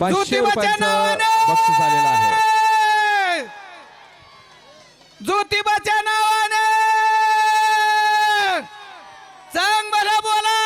500 रुपयांचं बक्षीस आलेलं आहे. ज्योतिबाच्या नावाने सांग मला बोला.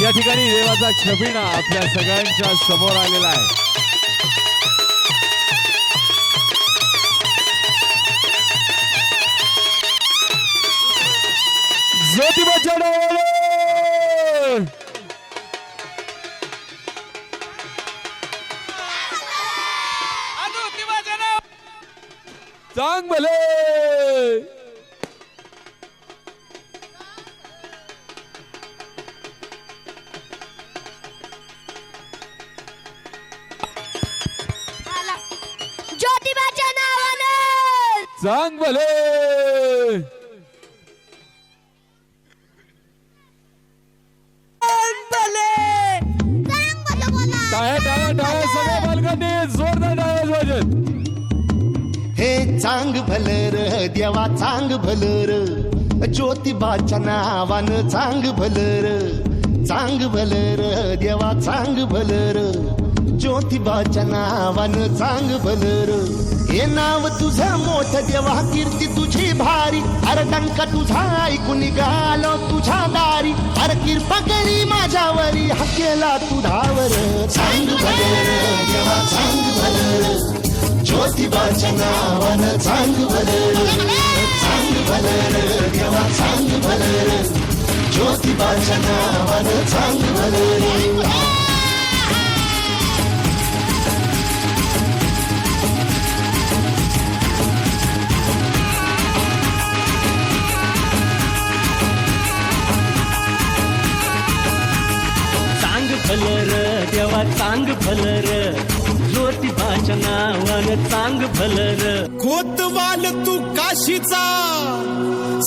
या ठिकाणी देवाचा छबिना आपल्या सगळ्यांच्या समोर आलेला आहे. ज्योतिबाच्या नावाने चांग भले. ज्योतिबाच्या नावाने चांग भले. टाळ्या टाळ्या टाळ्या सगळ्या बालकांनी जोरदार टाळ्या वाजवत. हे चांग भलर देवा चांग भलर ज्योतिबाच्या नावानं चांग भलर. चांग भलर देवा चांग भलर ज्योतिबाच्या नावानं चांग भलर. हे नाव तुझं मोठं देवा कीर्ती तुझी भारी. अरे डंका तुझा ऐकून निघालो तुझ्या दारी. अरे कृपा करी माझ्यावरी हकेला तुझावर. चांग भलर देवा चांग भलर ज्योतिबाच्या नावानं चांग भलर. चांग भलर देवा चांग भलर ज्योतिबाच्या नावानं चांग भलर. भलर देवा चांग भलर ज्योतिबाच्या नावानं चांग भलर. कोतवाल तू काशीचा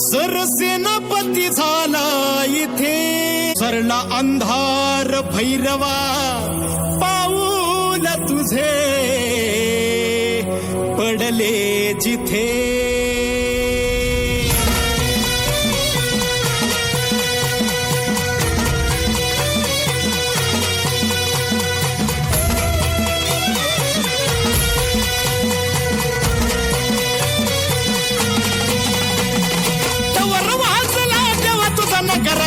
सरसेनापती झाला इथे. सरला अंधार भैरवा पाऊल तुझे पडले जिथे.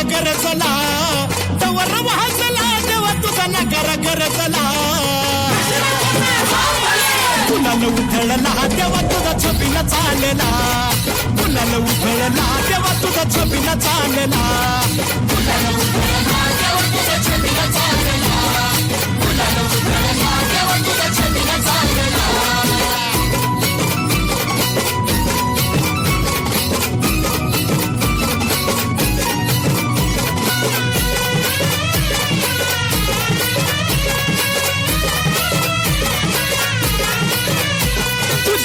गरजला तवर वाजला देवा तुझा नगर गरजला. फुलाला उधळला देवा तुझा छबिना चालला. फुलाला उधळला देवा तुझा छबिना चालला. फुलाला उधळला देवा तुझा छबिना चालला. फुलाला उधळला देवा तुझा छबिना चालला.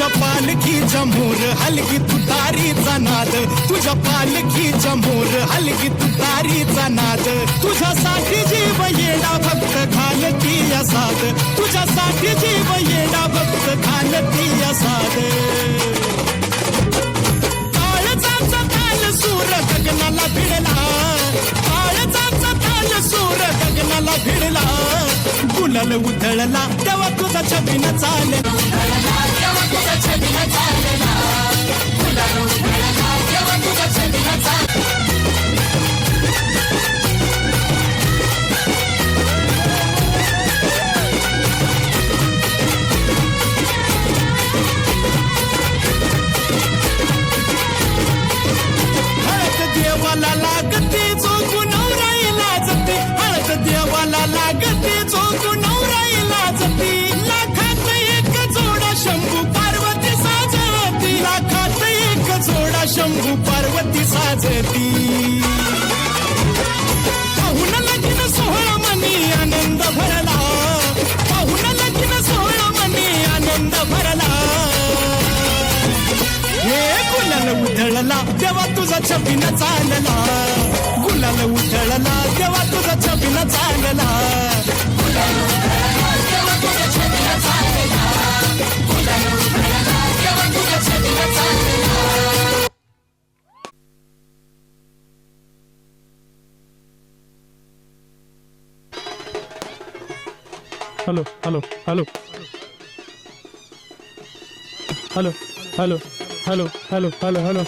पालखीच्या मोर हलगी तुतारीचा नाद. तुझ्या पालखीच्या मोर हलगी तुतारीचा नाद. तुझ्यासाठी जीव येडा भक्त घालती असाद. तुझ्यासाठी जीव येडा भक्त घालती असाद. काळजाचा ताल सूर गगनाला भिडला गुलाल उधळला तेव्हा तुझा छबिना चालला हळद देवाला लागते जो गुणवराईला जाते हळद देवाला लागते जो गुणवराईला जाते लाखात एक जोडा शंभू पार्वती साजती लाखात एक जोडा शंभू पार्वती साजती पाहुन लगीन सोहळा मनी आनंद भरला पाहुन लगीन सोहळा मनी आनंद भरला हे गुलाल उधळला तेव्हा तुझा छबिना चालला गुलाल उधळला तेव्हा तुझा छबिना चालला hello hello hello hello hello hello hello hello hello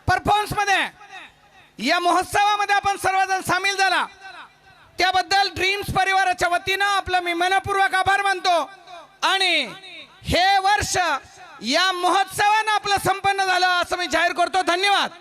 performance मध्ये या महोत्सवामध्ये आपण सर्वजण सामील झाला त्याबद्दल ड्रीम्स परिवाराच्या वतीनं आपलं मी मनपूर्वक आभार मानतो आणि हे वर्ष या महोत्सवानं आपलं संपन्न झालं असं मी जाहीर करतो. धन्यवाद.